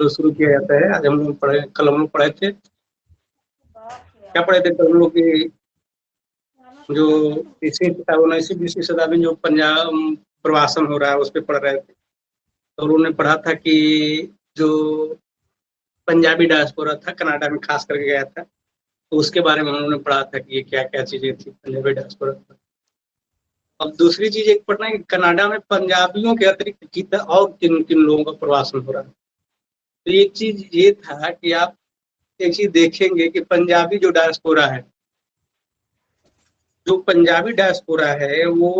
तो शुरू किया जाता है। आज हम लोग पढ़े, कल हम लोग पढ़े थे, क्या पढ़े थे कल हम लोग की जो 19वीं शताब्दी में जो पंजाब प्रवासन हो रहा है उस पर पढ़ रहे थे। तो उन्होंने पढ़ा था कि जो पंजाबी डायस्पोरा था कनाडा में खास करके गया था, तो उसके बारे में उन्होंने पढ़ा था कि ये क्या क्या चीजें थी पंजाबी डायस्पोरा। अब दूसरी चीज एक पढ़ना है कि कनाडा में पंजाबियों के अतिरिक्त कितना और किन किन लोगों का प्रवासन हो रहा है। तो एक चीज ये था कि आप एक चीज देखेंगे कि पंजाबी जो डायस्पोरा है, जो पंजाबी डायस्पोरा है वो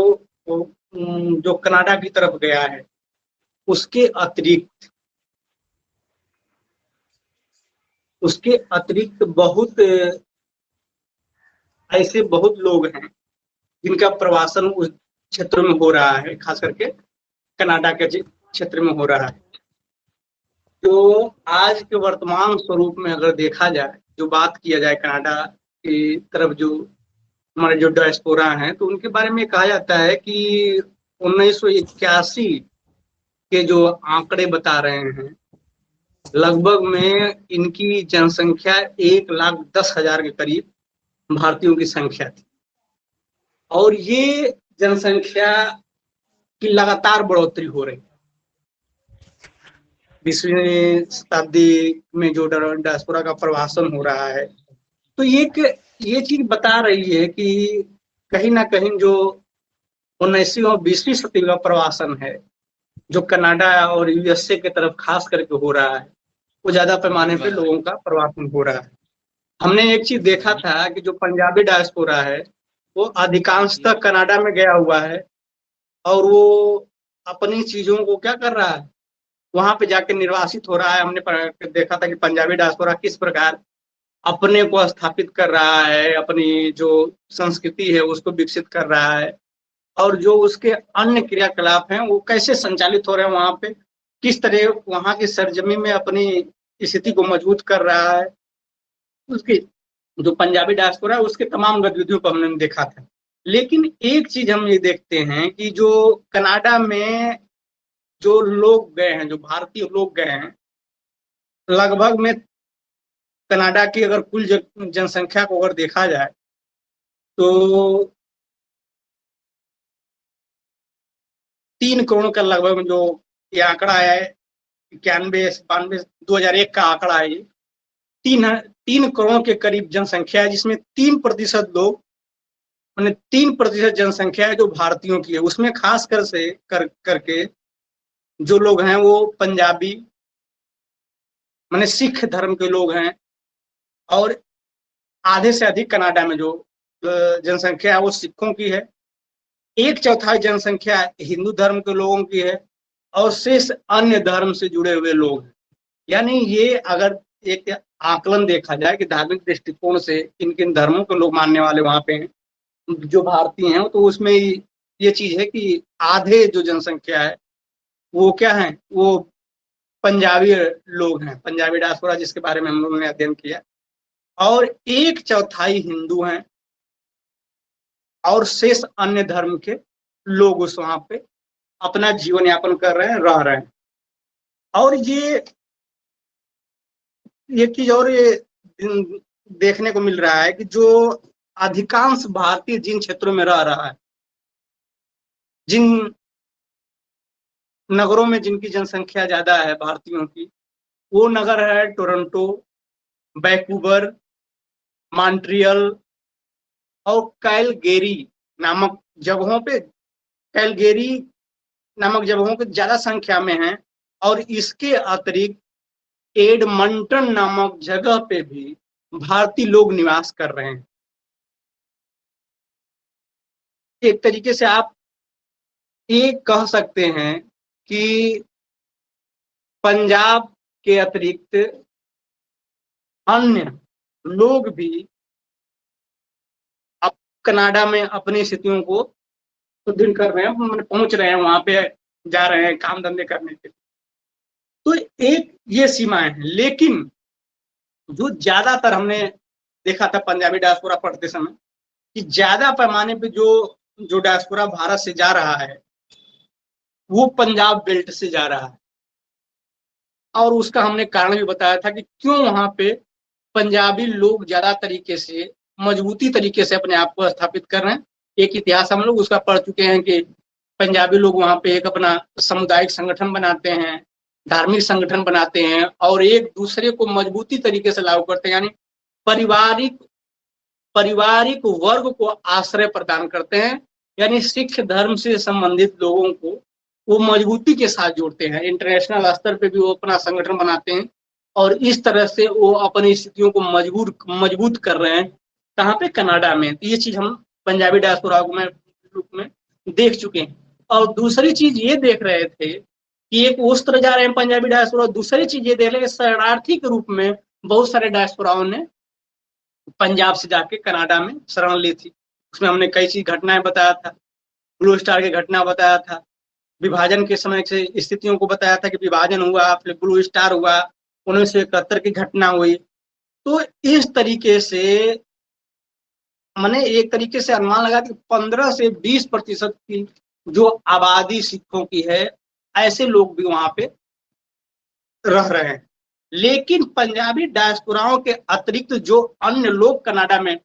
जो कनाडा की तरफ गया है, उसके अतिरिक्त बहुत ऐसे बहुत लोग हैं जिनका प्रवासन उस क्षेत्र में हो रहा है, खास करके कनाडा के क्षेत्र में हो रहा है। तो आज के वर्तमान स्वरूप में अगर देखा जाए, जो बात किया जाए कनाडा की तरफ जो हमारे जो डायस्पोरा हैं, तो उनके बारे में कहा जाता है कि 1981 के जो आंकड़े बता रहे हैं, लगभग में इनकी जनसंख्या 1,10,000 के करीब भारतीयों की संख्या थी। और ये जनसंख्या की लगातार बढ़ोतरी हो रही है। 20वीं शताब्दी में जो डायस्पोरा का प्रवासन हो रहा है, तो ये चीज बता रही है कि कहीं ना कहीं जो 19वीं और 20वीं शताब्दी का प्रवासन है, जो कनाडा और यूएसए की तरफ खास करके हो रहा है, वो ज्यादा पैमाने पे लोगों का प्रवासन हो रहा है। हमने एक चीज देखा था कि जो पंजाबी डायस्पोरा है वो अधिकांशतः कनाडा में गया हुआ है, और वो अपनी चीजों को क्या कर रहा है, वहां पे जाके निर्वासित हो रहा है। हमने देखा था कि पंजाबी डायस्पोरा किस प्रकार अपने को स्थापित कर रहा है, अपनी जो संस्कृति है उसको विकसित कर रहा है, और जो उसके अन्य क्रियाकलाप हैं वो कैसे संचालित हो रहे हैं वहां पे, किस तरह वहां की सरजमी में अपनी स्थिति को मजबूत कर रहा है। उसकी जो पंजाबी डायस्पोरा है उसके तमाम गतिविधियों को हमने देखा था। लेकिन एक चीज हम ये देखते हैं कि जो कनाडा में जो लोग गए हैं, जो भारतीय लोग गए हैं, लगभग में कनाडा की अगर कुल जनसंख्या को अगर देखा जाए तो 3 करोड़ का लगभग जो ये आंकड़ा है, 91 92 2001 का आंकड़ा है, ये 3 करोड़ के करीब जनसंख्या है, जिसमें 3% लोग, मैंने 3% जनसंख्या है जो भारतीयों की है। उसमें खास करके जो लोग हैं वो पंजाबी, मैंने सिख धर्म के लोग हैं, और आधे से अधिक कनाडा में जो जनसंख्या है वो सिखों की है। 1/4 जनसंख्या हिंदू धर्म के लोगों की है, और शेष अन्य धर्म से जुड़े हुए लोग हैं। यानी ये अगर एक आकलन देखा जाए कि धार्मिक दृष्टिकोण से किन किन धर्मों के लोग मानने वाले वहां पे हैं, जो भारतीय हैं, तो उसमें ये चीज है कि आधे जो जनसंख्या है वो क्या है, वो पंजाबी लोग हैं, पंजाबी डायस्पोरा जिसके बारे में हम लोगों ने अध्ययन किया। और 1/4 हिंदू हैं, और शेष अन्य धर्म के लोग उस वहां पे अपना जीवन यापन कर रहे हैं, रह रहे हैं। और ये चीज और ये देखने को मिल रहा है कि जो अधिकांश भारतीय जिन क्षेत्रों में रह रहा है, जिन नगरों में जिनकी जनसंख्या ज्यादा है भारतीयों की, वो नगर है टोरंटो, वैंकूवर, मॉन्ट्रियल और कैलगेरी नामक जगहों पे, कैलगेरी नामक जगहों पे ज्यादा संख्या में है। और इसके अतिरिक्त एडमंटन नामक जगह पे भी भारतीय लोग निवास कर रहे हैं। एक तरीके से आप ये कह सकते हैं कि पंजाब के अतिरिक्त अन्य लोग भी अब कनाडा में अपनी स्थितियों को सुदृढ़ कर रहे हैं, मैंने पहुंच रहे हैं वहां पे, जा रहे हैं काम धंधे करने के। तो एक ये सीमाएं हैं। लेकिन जो ज्यादातर हमने देखा था पंजाबी डायस्पोरा पढ़ते समय, कि ज्यादा पैमाने पे जो जो डायस्पोरा भारत से जा रहा है वो पंजाब बेल्ट से जा रहा है। और उसका हमने कारण भी बताया था कि क्यों वहां पे पंजाबी लोग ज्यादा तरीके से, मजबूती तरीके से अपने आप को स्थापित कर रहे हैं। एक इतिहास हम लोग उसका पढ़ चुके हैं कि पंजाबी लोग वहां पे एक अपना सामुदायिक संगठन बनाते हैं, धार्मिक संगठन बनाते हैं और एक दूसरे को मजबूती तरीके से लागू करते हैं, यानी पारिवारिक पारिवारिक वर्ग को आश्रय प्रदान करते हैं, यानी सिख धर्म से संबंधित लोगों को वो मजबूती के साथ जोड़ते हैं। इंटरनेशनल स्तर पे भी वो अपना संगठन बनाते हैं और इस तरह से वो अपनी स्थितियों को मजबूत कर रहे हैं। कहाँ पे? कनाडा में। तो ये चीज हम पंजाबी डायस्पोरा में रूप में देख चुके हैं। और दूसरी चीज ये देख रहे थे कि एक उस तरह जा रहे हैं पंजाबी डायस्पोरा, दूसरी चीज ये देख रहे हैं शरणार्थी के रूप में बहुत सारे डायस्पोराओं ने पंजाब से जाके कनाडा में शरण ली थी। उसमें हमने कई चीज घटनाएं बताया था, ब्लू स्टार की घटना बताया था, विभाजन के समय से स्थितियों को बताया था कि विभाजन हुआ, फिर ब्लू स्टार हुआ, 1971 की घटना हुई। तो इस तरीके से मैंने एक तरीके से अनुमान लगा कि 15 से 20% की जो आबादी सिखों की है, ऐसे लोग भी वहां पे रह रहे हैं। लेकिन पंजाबी डायस्पोराओं के अतिरिक्त जो अन्य लोग कनाडा में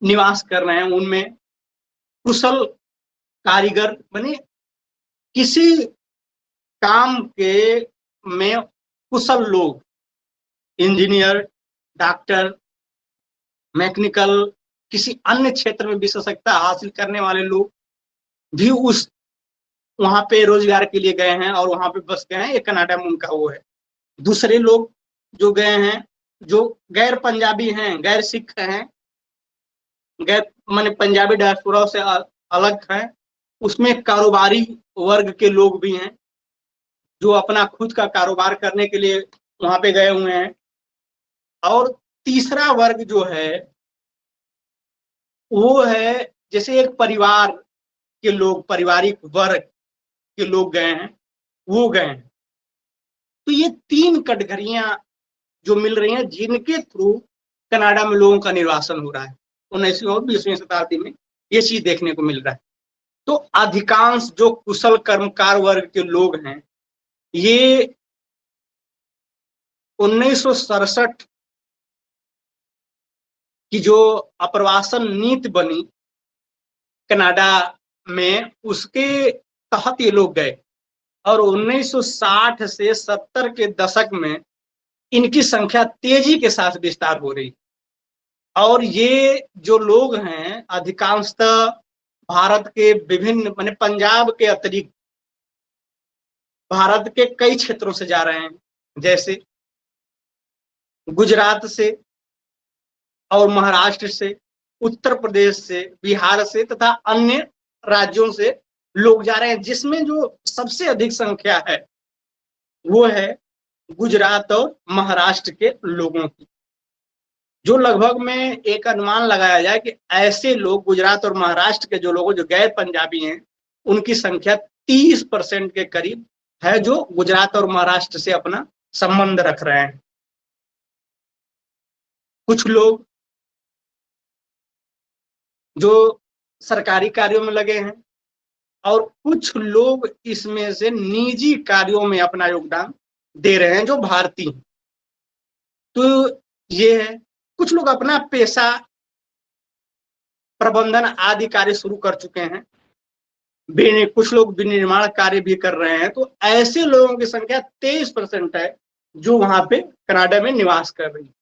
निवास कर रहे हैं, उनमें कुशल कारीगर बने, किसी काम के में कुशल लोग, इंजीनियर, डॉक्टर, मैकेनिकल, किसी अन्य क्षेत्र में विशेषज्ञता हासिल करने वाले लोग भी उस वहां पे रोजगार के लिए गए हैं और वहां पे बस गए हैं। ये कनाडा में उनका वो है। दूसरे लोग जो गए हैं, जो गैर पंजाबी हैं, गैर सिख हैं, गैर माने पंजाबी डायस्पोरा से अलग हैं, उसमें कारोबारी वर्ग के लोग भी हैं जो अपना खुद का कारोबार करने के लिए वहां पे गए हुए हैं। और तीसरा वर्ग जो है वो है जैसे एक परिवार के लोग, पारिवारिक वर्ग के लोग गए हैं, वो गए हैं। तो ये 3 कटघरियां जो मिल रही हैं जिनके थ्रू कनाडा में लोगों का निर्वासन हो रहा है 19वीं और 20वीं शताब्दी में, ये चीज देखने को मिल रहा है। तो अधिकांश जो कुशल कर्मकार वर्ग के लोग हैं, ये 1967 की जो अप्रवासन नीति बनी कनाडा में, उसके तहत ये लोग गए और 1960 से 70 के दशक में इनकी संख्या तेजी के साथ विस्तार हो रही। और ये जो लोग हैं अधिकांशतः भारत के विभिन्न माने पंजाब के अतिरिक्त भारत के कई क्षेत्रों से जा रहे हैं, जैसे गुजरात से और महाराष्ट्र से, उत्तर प्रदेश से, बिहार से तथा अन्य राज्यों से लोग जा रहे हैं, जिसमें जो सबसे अधिक संख्या है वो है गुजरात और महाराष्ट्र के लोगों की। जो लगभग में एक अनुमान लगाया जाए कि ऐसे लोग गुजरात और महाराष्ट्र के जो लोग जो गैर पंजाबी हैं, उनकी संख्या 30% के करीब है जो गुजरात और महाराष्ट्र से अपना संबंध रख रहे हैं। कुछ लोग जो सरकारी कार्यों में लगे हैं और कुछ लोग इसमें से निजी कार्यों में अपना योगदान दे रहे हैं जो भारतीय। तो ये है, कुछ लोग अपना पेशा प्रबंधन आदि कार्य शुरू कर चुके हैं, कुछ लोग विनिर्माण कार्य भी कर रहे हैं। तो ऐसे लोगों की संख्या 23% है जो वहां पे कनाडा में निवास कर रही है।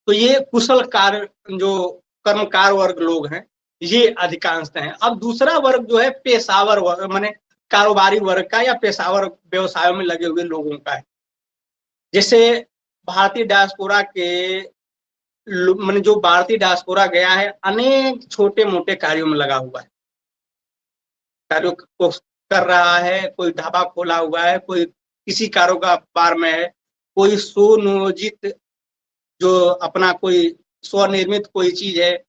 तो ये कुशल कार्य जो कर्मकार वर्ग लोग हैं, ये अधिकांश हैं। अब दूसरा वर्ग जो है पेशावर वर्ग माने कारोबारी वर्ग का या पेशावर व्यवसायों में लगे हुए लोगों का है। जैसे भारतीय डायस्पोरा के माने जो भारतीय डायस्पोरा गया है, अनेक छोटे मोटे कार्यों में लगा हुआ है, कार्यों को कर रहा है। कोई ढाबा खोला हुआ है, कोई किसी कारोबार में है, कोई स्वनियोजित जो अपना कोई स्वनिर्मित कोई चीज है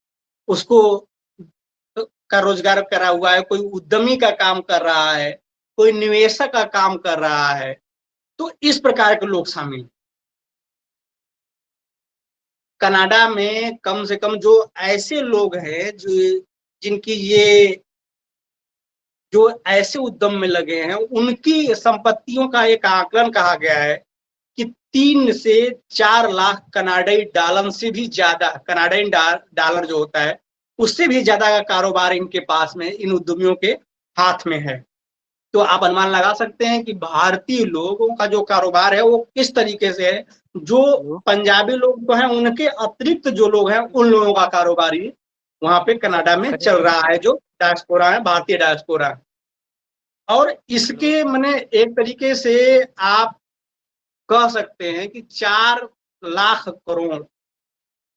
उसको का रोजगार करा हुआ है, कोई उद्यमी का काम कर रहा है, कोई निवेशक का काम कर रहा है। तो इस प्रकार के लोग शामिल। कनाडा में कम से कम जो ऐसे लोग हैं जो जिनकी ये जो ऐसे उद्यम में लगे हैं उनकी संपत्तियों का एक आकलन कहा गया है कि 3 से 4 लाख कनाडाई डॉलर से भी ज्यादा, कनाडाई डॉलर जो होता है उससे भी ज्यादा का कारोबार इनके पास में, इन उद्यमियों के हाथ में है। तो आप अनुमान लगा सकते हैं कि भारतीय लोगों का जो कारोबार है वो किस तरीके से है। जो पंजाबी लोग तो हैं उनके अतिरिक्त जो लोग हैं उन लोगों का कारोबार ही वहां पे कनाडा में चल रहा है, जो डायस्पोरा है, भारतीय डायस्पोरा। और इसके मैंने एक तरीके से आप कह सकते हैं कि 4 लाख करोड़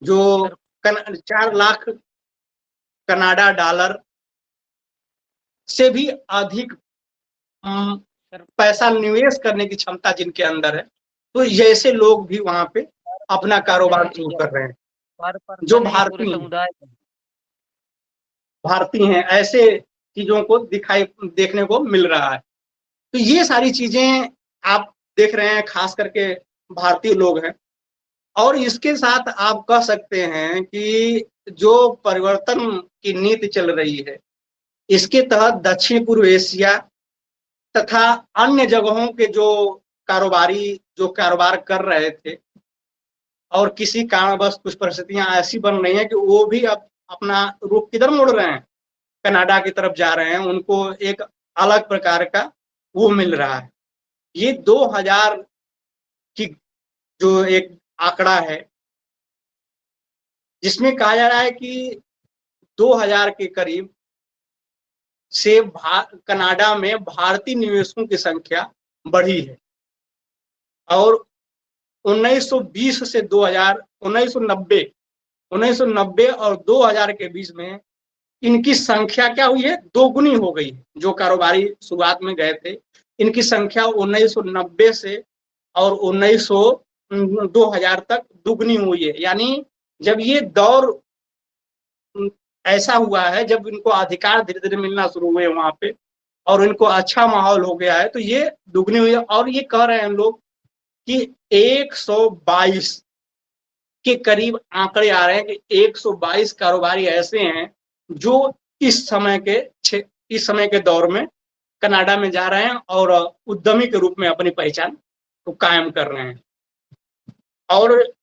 जो 4 लाख कनाडा डॉलर से भी अधिक पैसा निवेश करने की क्षमता जिनके अंदर है, तो जैसे लोग भी वहां पे अपना कारोबार शुरू कर रहे हैं जो भारतीय हैं, ऐसे चीजों को देखने को मिल रहा है। तो ये सारी चीजें आप देख रहे हैं, खास करके भारतीय लोग हैं। और इसके साथ आप कह सकते हैं कि जो परिवर्तन की नीति चल रही है, इसके तहत दक्षिण पूर्व एशिया तथा अन्य जगहों के जो कारोबार कर रहे थे और किसी कारणवश कुछ परिस्थितियां ऐसी बन रही हैं कि वो भी अब अपना रुख किधर मोड़ रहे हैं, कनाडा की तरफ जा रहे हैं, उनको एक अलग प्रकार का वो मिल रहा है। ये 2000 की जो एक आंकड़ा है जिसमें कहा जा रहा है कि 2000 के करीब से कनाडा में भारतीय निवेशकों की संख्या बढ़ी है। और 1920 से 2000, 1990 और 2000 के बीच में इनकी संख्या क्या हुई है, दोगुनी हो गई। जो कारोबारी शुरुआत में गए थे, इनकी संख्या 1990 से और 2000 तक दुगनी हुई है। यानी जब ये दौर ऐसा हुआ है, जब इनको अधिकार धीरे धीरे मिलना शुरू हुए वहां पे और इनको अच्छा माहौल हो गया है, तो ये दुगनी हुई है। और ये कह रहे हैं लोग कि 122 के करीब आंकड़े आ रहे हैं कि 122 कारोबारी ऐसे हैं जो इस समय के दौर में कनाडा में जा रहे हैं और उद्यमी के रूप में अपनी पहचान को कायम कर रहे हैं। और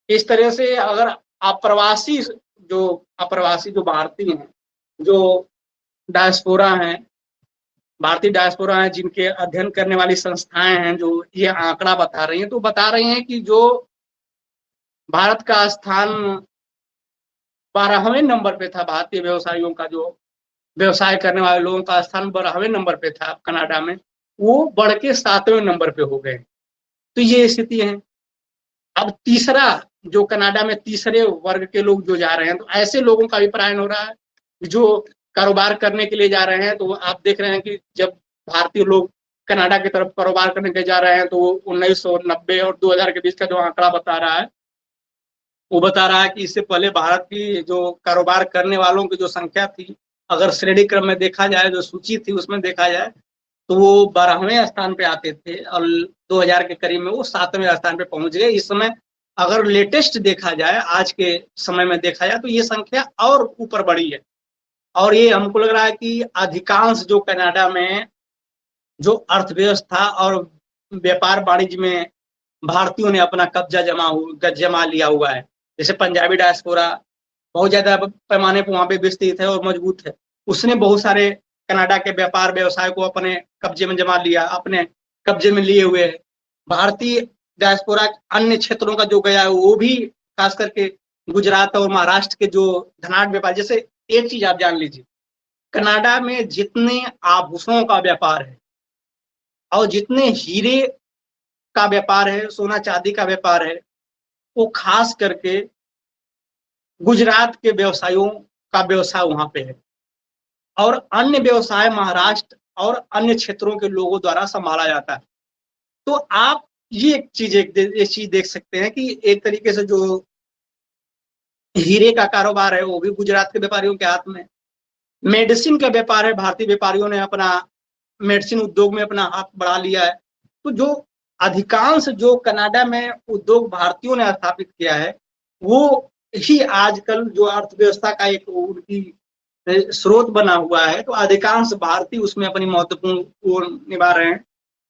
इस तरह से अगर अप्रवासी जो भारतीय हैं, जो डायस्पोरा हैं, भारतीय डायस्पोरा हैं, जिनके अध्ययन करने वाली संस्थाएं हैं जो ये आंकड़ा बता रही हैं, तो बता रही हैं कि जो भारत का स्थान 12वें नंबर पे था, भारतीय व्यवसायियों का, जो व्यवसाय करने वाले लोगों का स्थान 12वें नंबर पे था कनाडा में, वो बढ़ के 7वें नंबर पे हो गए। तो ये स्थिति है। अब तीसरा, जो कनाडा में तीसरे वर्ग के लोग जो जा रहे हैं, तो ऐसे लोगों का अभिप्राय हो रहा है जो कारोबार करने के लिए जा रहे हैं। तो आप देख रहे हैं कि जब भारतीय लोग कनाडा की तरफ कारोबार करने के जा रहे हैं, तो 1990 और 2000 के बीच का जो आंकड़ा बता रहा है, वो बता रहा है कि इससे पहले भारत की जो कारोबार करने वालों की जो संख्या थी, अगर श्रेणी क्रम में देखा जाए, जो सूची थी उसमें देखा जाए, तो वो 12वें स्थान पे आते थे और 2000 के करीब में वो 7वें स्थान पे पहुंच गए। इस समय अगर लेटेस्ट देखा जाए, आज के समय में देखा जाए, तो ये संख्या और ऊपर बढ़ी है। और ये हमको लग रहा है कि अधिकांश जो कनाडा में जो अर्थव्यवस्था और व्यापार वाणिज्य में भारतीयों ने अपना कब्जा जमा लिया हुआ है। जैसे पंजाबी डायस्पोरा बहुत ज्यादा पैमाने पर वहां पे विस्तृत है और मजबूत है। उसने बहुत सारे कनाडा के व्यापार व्यवसाय को अपने कब्जे में जमा लिया, अपने कब्जे में लिए हुए है। भारतीय डायस्पोरा अन्य क्षेत्रों का जो गया है, वो भी खास करके गुजरात और महाराष्ट्र के जो धनाढ़ व्यापार, जैसे एक चीज आप जान लीजिए, कनाडा में जितने आभूषणों का व्यापार है और जितने हीरे का व्यापार है, सोना चांदी का व्यापार है, वो खास करके गुजरात के व्यवसायियों का व्यवसाय वहां पे है। और अन्य व्यवसाय महाराष्ट्र और अन्य क्षेत्रों के लोगों द्वारा संभाला जाता है। तो आप ये एक चीज देख सकते हैं कि एक तरीके से जो हीरे का कारोबार है वो भी गुजरात के व्यापारियों के हाथ में। मेडिसिन का व्यापार है, भारतीय व्यापारियों ने अपना मेडिसिन उद्योग में अपना हाथ बढ़ा लिया है। तो जो अधिकांश जो कनाडा में उद्योग भारतीयों ने स्थापित किया है, वो ही आजकल जो अर्थव्यवस्था का एक उनकी स्रोत बना हुआ है, तो अधिकांश भारतीय उसमें अपनी महत्वपूर्ण वो निभा रहे हैं।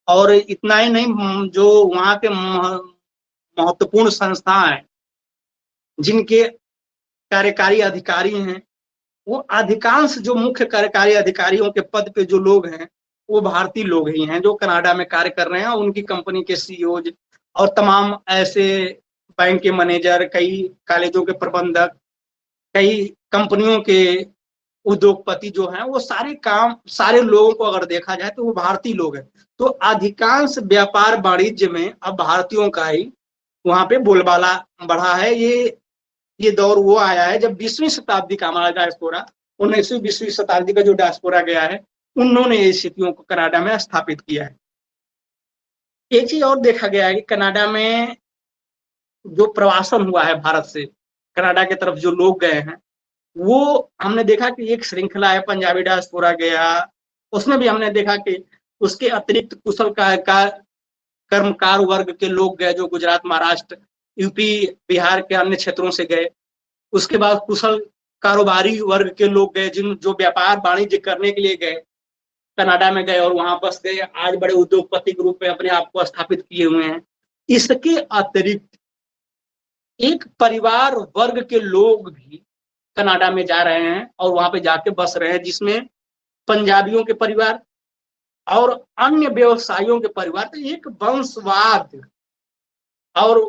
और इतना ही नहीं, जो वहाँ के महत्वपूर्ण संस्थाएं हैं, जिनके कार्यकारी अधिकारी हैं, वो अधिकांश जो मुख्य कार्यकारी अधिकारियों के पद पे जो लोग हैं, वो भारतीय लोग ही हैं जो कनाडा में कार्य कर रहे हैं। और उनकी कंपनी के सीईओ और तमाम ऐसे बैंक के मैनेजर, कई कॉलेजों के प्रबंधक, कई कंपनियों के उद्योगपति जो हैं, वो सारे लोगों को अगर देखा जाए तो वो भारतीय लोग हैं। तो अधिकांश व्यापार वाणिज्य में अब भारतीयों का ही वहां पे बोलबाला बढ़ा है। ये दौर वो आया है जब 20वीं शताब्दी का हमारा डायस्पोरा, 19वीं 20वीं शताब्दी का जो डायस्पोरा गया है, उन्होंने ये स्थितियों को कनाडा में स्थापित किया है। एक चीज और देखा गया है कि कनाडा में जो प्रवासन हुआ है भारत से कनाडा की तरफ जो लोग गए हैं, वो हमने देखा कि एक श्रृंखला है। पंजाबी डायस्पोरा गया, उसमें भी हमने देखा कि उसके अतिरिक्त कुशल कर्मकार वर्ग के लोग गए जो गुजरात, महाराष्ट्र, यूपी, बिहार के अन्य क्षेत्रों से गए। उसके बाद कुशल कारोबारी वर्ग के लोग गए जो व्यापार वाणिज्य करने के लिए गए, कनाडा में गए और वहां बस गए, आज बड़े उद्योगपति के रूप में अपने आप को स्थापित किए हुए हैं। इसके अतिरिक्त एक परिवार वर्ग के लोग भी कनाडा में जा रहे हैं और वहां पे जाके बस रहे हैं, जिसमें पंजाबियों के परिवार और अन्य व्यवसायियों के परिवार। तो एक वंशवाद और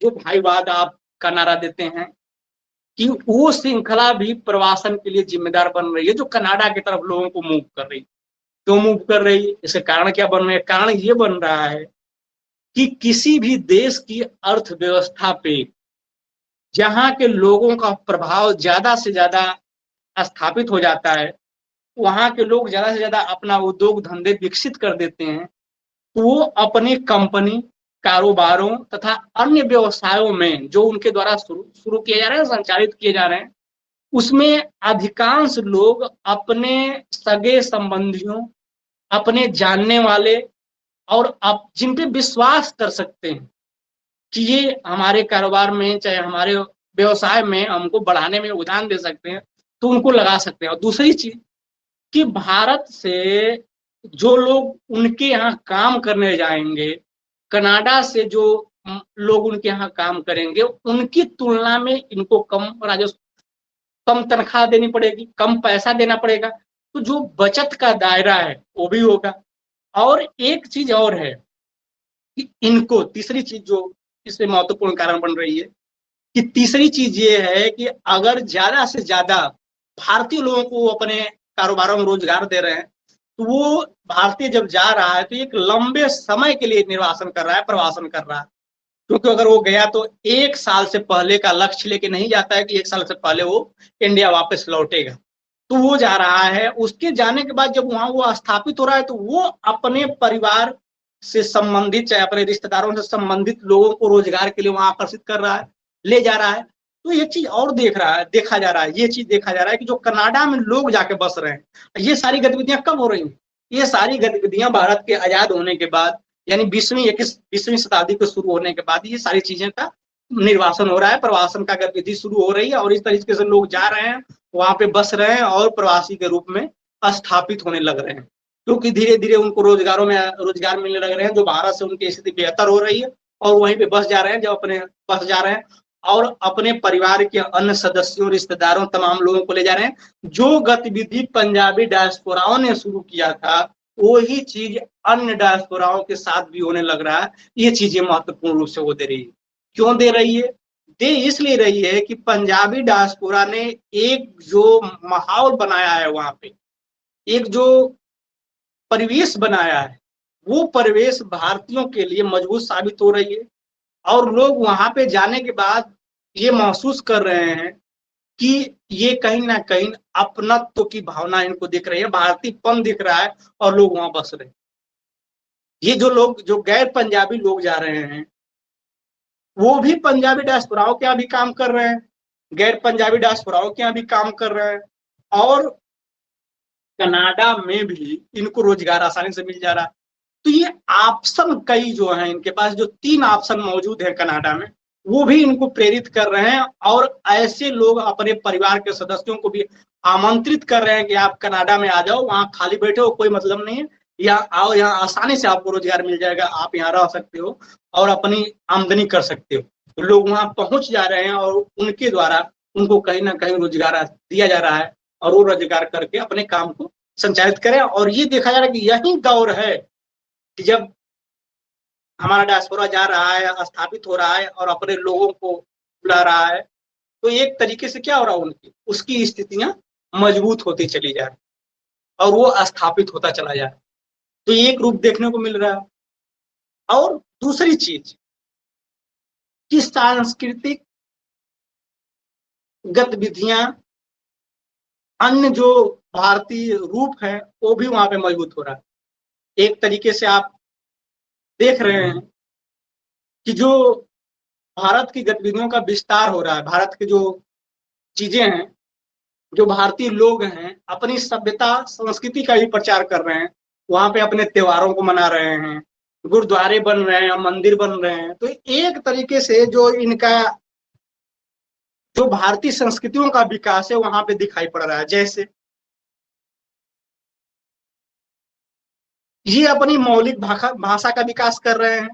जो भाईवाद आप का नारा देते हैं कि वो श्रृंखला भी प्रवासन के लिए जिम्मेदार बन रही है, जो कनाडा की तरफ लोगों को मूव कर रही है। क्यों मूव कर रही है? इसके कारण क्या बन रहे हैं? कारण ये बन रहा है कि किसी भी देश की अर्थव्यवस्था पे जहां के लोगों का प्रभाव ज्यादा से ज्यादा स्थापित हो जाता है, वहां के लोग ज्यादा से ज्यादा अपना उद्योग धंधे विकसित कर देते हैं, तो वो अपनी कंपनी, कारोबारों तथा अन्य व्यवसायों में जो उनके द्वारा शुरू किए जा रहे हैं, संचालित किए जा रहे हैं, उसमें अधिकांश लोग अपने सगे संबंधियों, अपने जानने वाले और जिन पे विश्वास कर सकते हैं कि ये हमारे कारोबार में, चाहे हमारे व्यवसाय में हमको बढ़ाने में योगदान दे सकते हैं, तो उनको लगा सकते हैं। और दूसरी चीज कि भारत से जो लोग उनके यहाँ काम करने जाएंगे, कनाडा से जो लोग उनके यहाँ काम करेंगे, उनकी तुलना में इनको कम राजस्व, कम तनख्वाह देनी पड़ेगी, कम पैसा देना पड़ेगा, तो जो बचत का दायरा है वो भी होगा। और एक चीज और है कि इनको, तीसरी चीज जो इससे महत्वपूर्ण कारण बन रही है, कि तीसरी चीज ये है कि अगर ज्यादा से ज्यादा भारतीय लोगों को अपने कारोबारों में रोजगार दे रहे हैं, तो वो भारतीय जब जा रहा है तो एक लंबे समय के लिए निर्वासन कर रहा है, प्रवासन कर रहा है। क्योंकि अगर वो गया तो 1 साल से पहले का लक्ष्य लेके नहीं जाता है कि 1 साल से पहले वो इंडिया वापस लौटेगा। तो वो जा रहा है, उसके जाने के बाद जब वहां वो स्थापित हो रहा है, तो वो अपने परिवार से संबंधित, चाहे अपने रिश्तेदारों से संबंधित लोगों को रोजगार के लिए वहां आकर्षित कर रहा है, ले जा रहा है। तो ये चीज और देखा जा रहा है, ये चीज देखा जा रहा है कि जो कनाडा में लोग जाके बस रहे हैं, ये सारी गतिविधियां कब हो रही हैं? ये सारी गतिविधियां भारत के आजाद होने के बाद, यानी 20वीं शताब्दी के शुरू होने के बाद ये सारी चीजें का निर्वासन हो रहा है, प्रवासन का गतिविधि शुरू हो रही है। और इस तरीके से लोग जा रहे हैं, वहां पे बस रहे हैं और प्रवासी के रूप में स्थापित होने लग रहे हैं, क्योंकि धीरे धीरे उनको रोजगार मिलने लग रहे हैं, जो भारत से उनकी स्थिति बेहतर हो रही है, और वहीं पे बस जा रहे हैं, जब अपने बस जा रहे हैं और अपने परिवार के अन्य सदस्यों, रिश्तेदारों, तमाम लोगों को ले जा रहे हैं। जो गतिविधि पंजाबी डायस्पोराओं ने शुरू किया था, वही चीज अन्य डायस्पोराओं के साथ भी होने लग रहा है। ये चीजें महत्वपूर्ण रूप से वो दे रही है। क्यों दे रही है? दे इसलिए रही है कि पंजाबी डायस्पोरा ने एक जो माहौल बनाया है, वहां पे एक जो परिवेश बनाया है, वो परिवेश भारतीयों के लिए मजबूत साबित हो रही है। और लोग वहां पे जाने के बाद ये महसूस कर रहे हैं कि ये कहीं ना कहीं अपनत्व की भावना इनको दिख रही है, भारतीयपन दिख रहा है, और लोग वहां बस रहे हैं। ये जो लोग, जो गैर पंजाबी लोग जा रहे हैं, वो भी पंजाबी डायस्पोराओं के यहाँ भी काम कर रहे हैं, गैर पंजाबी डायस्पोराओं के यहाँ भी काम कर रहे हैं, और कनाडा में भी इनको रोजगार आसानी से मिल जा रहा है। तो ये ऑप्शन कई जो हैं इनके पास, जो 3 ऑप्शन मौजूद है कनाडा में, वो भी इनको प्रेरित कर रहे हैं, और ऐसे लोग अपने परिवार के सदस्यों को भी आमंत्रित कर रहे हैं कि आप कनाडा में आ जाओ, वहां खाली बैठे हो कोई मतलब नहीं है, यहाँ आओ, यहाँ आसानी से आपको रोजगार मिल जाएगा, आप यहाँ रह सकते हो और अपनी आमदनी कर सकते हो। तो लोग वहां पहुंच जा रहे हैं और उनके द्वारा उनको कहीं ना कहीं रोजगार दिया जा रहा है, और वो रोजगार करके अपने काम को संचालित करें। और ये देखा जा रहा है कि यही दौर है कि जब हमारा डायस्पोरा जा रहा है, स्थापित हो रहा है और अपने लोगों को बुला रहा है, तो एक तरीके से क्या हो रहा है, उनकी उसकी स्थितियां मजबूत होती चली जा रही और वो स्थापित होता चला जा रहा है। तो एक रूप देखने को मिल रहा है। और दूसरी चीज कि सांस्कृतिक गतिविधियां, अन्य जो भारतीय रूप है वो भी वहां पे मजबूत हो रहा है। एक तरीके से आप देख रहे हैं कि जो भारत की गतिविधियों का विस्तार हो रहा है, भारत की जो चीजें हैं, जो भारतीय लोग हैं अपनी सभ्यता संस्कृति का भी प्रचार कर रहे हैं, वहां पे अपने त्योहारों को मना रहे हैं, गुरुद्वारे बन रहे हैं, मंदिर बन रहे हैं। तो एक तरीके से जो इनका जो भारतीय संस्कृतियों का विकास है वहां पे दिखाई पड़ रहा है। जैसे ये अपनी मौलिक भाषा का विकास कर रहे हैं,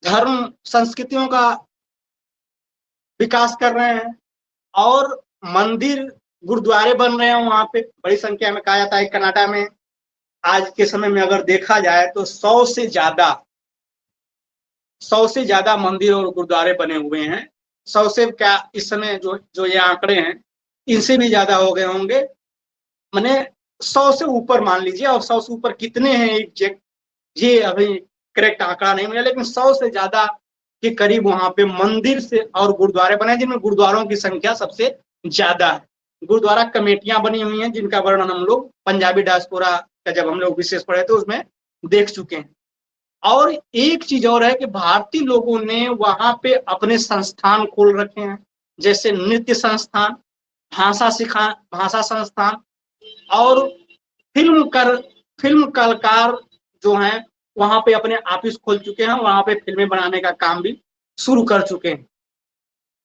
धर्म संस्कृतियों का विकास कर रहे हैं, और मंदिर गुरुद्वारे बन रहे हैं वहां पे बड़ी संख्या में। कहा जाता है कनाडा में आज के समय में अगर देखा जाए तो 100 से ज्यादा मंदिर और गुरुद्वारे बने हुए हैं। 100 से क्या, इस समय जो जो ये आंकड़े हैं इनसे भी ज्यादा हो गए होंगे, मैंने 100 से ऊपर मान लीजिए। और 100 से ऊपर कितने हैं एग्जैक्ट ये अभी करेक्ट आंकड़ा नहीं मिला, लेकिन 100 से ज्यादा के करीब वहां पे मंदिर से और गुरुद्वारे बने, जिनमें गुरुद्वारों की संख्या सबसे ज्यादा है। गुरुद्वारा कमेटियां बनी हुई हैं जिनका वर्णन हम लोग पंजाबी डायस्पोरा का जब हम लोग विशेष पढ़े थे उसमें देख चुके हैं। और एक चीज और है कि भारतीय लोगों ने वहां पे अपने संस्थान खोल रखे हैं, जैसे नृत्य संस्थान, भाषा संस्थान, और फिल्म कलाकार जो हैं वहां पे अपने ऑफिस खोल चुके हैं, वहां पे फिल्में बनाने का काम भी शुरू कर चुके हैं।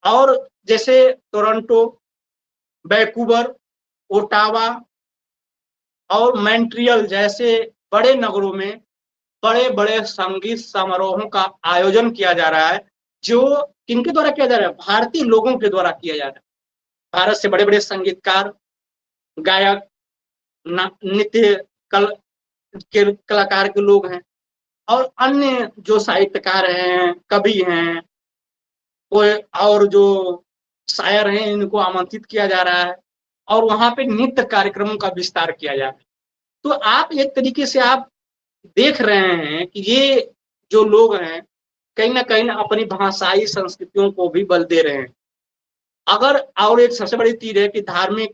और जैसे टोरंटो, वैंकूवर, ओटावा और मॉन्ट्रियल जैसे बड़े नगरों में बड़े बड़े संगीत समारोहों का आयोजन किया जा रहा है, जो किनके द्वारा किया जा रहा है, भारतीय लोगों के द्वारा किया जा रहा है। भारत से बड़े बड़े संगीतकार, गायक, नृत्य कलाकार के लोग हैं, और अन्य जो साहित्यकार हैं, कवि हैं, और जो शायर हैं, इनको आमंत्रित किया जा रहा है और वहां पे नृत्य कार्यक्रमों का विस्तार किया जा रहा है। तो आप एक तरीके से आप देख रहे हैं कि ये जो लोग हैं कहीं ना कहीं अपनी भाषाई संस्कृतियों को भी बल दे रहे हैं। अगर और एक सबसे बड़ी चीज है कि धार्मिक,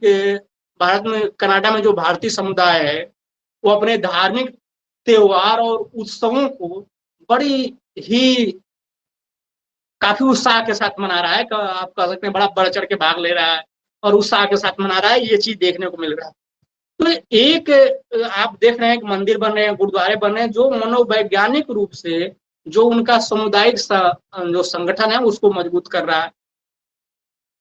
भारत में कनाडा में जो भारतीय समुदाय है वो अपने धार्मिक त्योहार और उत्सवों को बड़ी ही काफी उत्साह के साथ मना रहा है। आप कह सकते हैं बड़ा बढ़ चढ़ के भाग ले रहा है और उत्साह के साथ मना रहा है, ये चीज देखने को मिल रहा है। तो एक आप देख रहे हैं कि मंदिर बन रहे हैं, गुरुद्वारे बन रहे हैं, जो मनोवैज्ञानिक रूप से जो उनका सामुदायिक जो संगठन है उसको मजबूत कर रहा है।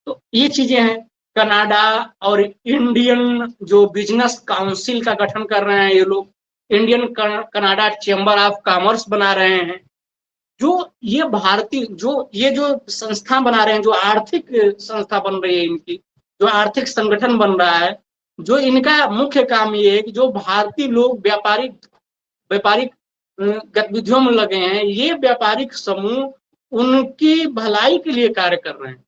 तो ये चीजें हैं। कनाडा और इंडियन जो बिजनेस काउंसिल का गठन कर रहे हैं ये लोग, Indian Canada chamber of commerce बना रहे हैं। जो ये भारतीय जो संस्था बना रहे हैं, जो आर्थिक संस्था बन रही है इनकी, जो आर्थिक संगठन बन रहा है, जो इनका मुख्य काम ये है कि जो भारतीय लोग व्यापारिक गतिविधियों में लगे हैं, ये व्यापारिक समूह उनकी भलाई के लिए कार्य कर रहे हैं।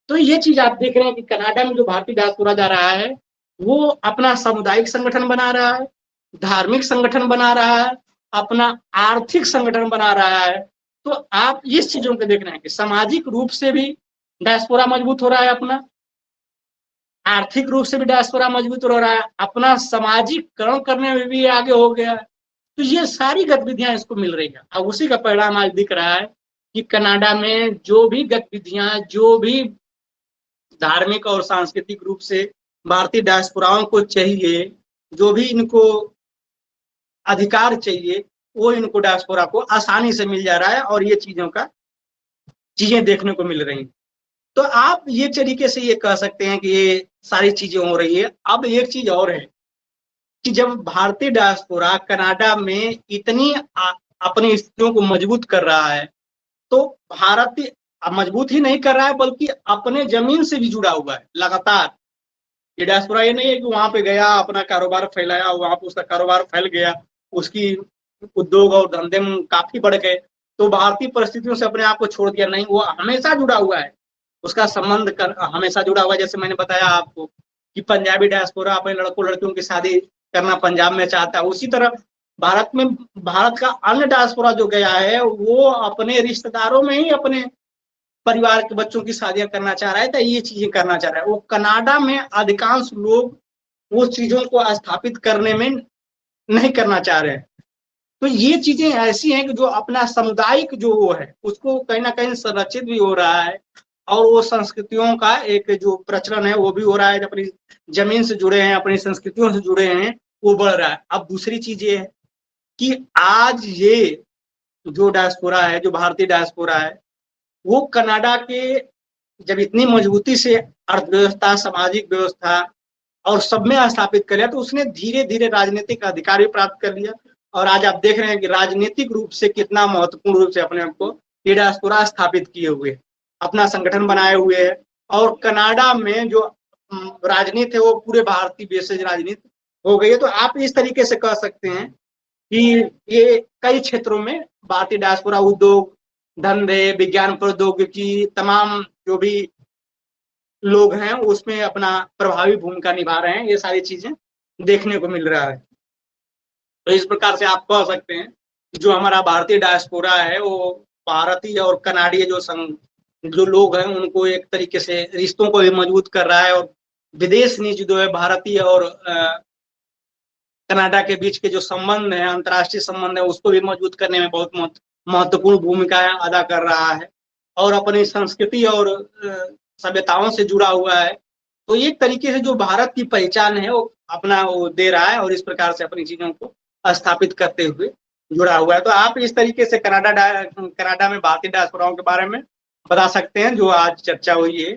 तो ये चीज आप देख रहे हैं कि कनाडा में जो भारतीय डायस्पोरा जा रहा है वो अपना सामुदायिक संगठन बना रहा है, धार्मिक संगठन बना रहा है, अपना आर्थिक संगठन बना रहा है। तो आप इस चीजों को देख रहे हैं कि सामाजिक रूप से भी डायस्पोरा मजबूत हो रहा है, अपना आर्थिक रूप से भी डायस्पोरा मजबूत हो रहा है, अपना सामाजिकरण करने में भी आगे हो गया है। तो ये सारी गतिविधियां इसको मिल रही है और उसी का परिणाम आज दिख रहा है कि कनाडा में जो भी गतिविधियां, जो भी धार्मिक और सांस्कृतिक रूप से भारतीय डायस्पोराओं को चाहिए, जो भी इनको अधिकार चाहिए, वो इनको डायस्पोरा को आसानी से मिल जा रहा है और ये चीजों का चीजें देखने को मिल रही हैं। तो आप ये तरीके से ये कह सकते हैं कि ये सारी चीजें हो रही है। अब एक चीज और है कि जब भारतीय डायस्पोरा कनाडा में इतनी अपनी स्थितियों को मजबूत कर रहा है, तो भारतीय मजबूत ही नहीं कर रहा है बल्कि अपने जमीन से भी जुड़ा हुआ है लगातार। ये डायस्पोरा ये नहीं है कि वहां पे गया, अपना कारोबार फैलाया, वहां पे उसका कारोबार फैल गया, उसकी उद्योग और धंधे में काफी बढ़ गए, तो भारतीय परिस्थितियों से अपने आप को छोड़ दिया। नहीं, वो हमेशा जुड़ा हुआ है, उसका संबंध हमेशा जुड़ा हुआ है। जैसे मैंने बताया आपको कि पंजाबी डायस्पोरा अपने लड़कों लड़कियों की शादी करना पंजाब में चाहता है, उसी तरह भारत में भारत का अन्य डायस्पोरा जो गया है वो अपने रिश्तेदारों में ही अपने परिवार के बच्चों की शादियां करना चाह रहा है, तो ये चीजें करना चाह रहा है। वो कनाडा में अधिकांश लोग वो चीजों को स्थापित करने में नहीं करना चाह रहे हैं। तो ये चीजें ऐसी हैं कि जो अपना सामुदायिक जो वो है उसको कहीं ना कहीं संरक्षित भी हो रहा है, और वो संस्कृतियों का एक जो प्रचलन है वो भी हो रहा है, अपनी जमीन से जुड़े हैं, अपनी संस्कृतियों से जुड़े हैं, वो बढ़ रहा है। अब दूसरी चीज ये है कि आज ये जो डायस्पोरा है, जो भारतीय डायस्पोरा है, वो कनाडा के जब इतनी मजबूती से अर्थव्यवस्था, सामाजिक व्यवस्था और सब में स्थापित कर लिया, तो उसने धीरे धीरे राजनीतिक अधिकार भी प्राप्त कर लिया। और आज आप देख रहे हैं कि राजनीतिक रूप से कितना महत्वपूर्ण रूप से अपने आप को ये डायस्पोरा स्थापित किए हुए, अपना संगठन बनाए हुए है। और कनाडा में जो राजनीति है वो पूरे भारतीय बेसिस राजनीति हो गई है। तो आप इस तरीके से कह सकते हैं कि ये कई क्षेत्रों में भारतीय डायस्पोरा उद्योग, धंधे, विज्ञान प्रौद्योगिकी, तमाम जो भी लोग हैं उसमें अपना प्रभावी भूमिका निभा रहे हैं। ये सारी चीजें देखने को मिल रहा है। तो इस प्रकार से आप कह सकते हैं कि जो हमारा भारतीय डायस्पोरा है वो भारतीय और कनाडीय जो लोग हैं उनको एक तरीके से रिश्तों को भी मजबूत कर रहा है, और विदेश नीति जो है भारतीय और कनाडा के बीच के जो संबंध है, अंतर्राष्ट्रीय संबंध है, उसको भी मजबूत करने में बहुत महत्वपूर्ण भूमिका अदा कर रहा है, और अपनी संस्कृति और सभ्यताओं से जुड़ा हुआ है। तो एक तरीके से जो भारत की पहचान है वो अपना वो दे रहा है, और इस प्रकार से अपनी चीजों को स्थापित करते हुए जुड़ा हुआ है। तो आप इस तरीके से कनाडा में भारतीय डायस्पोराओं के बारे में बता सकते हैं जो आज चर्चा हुई है।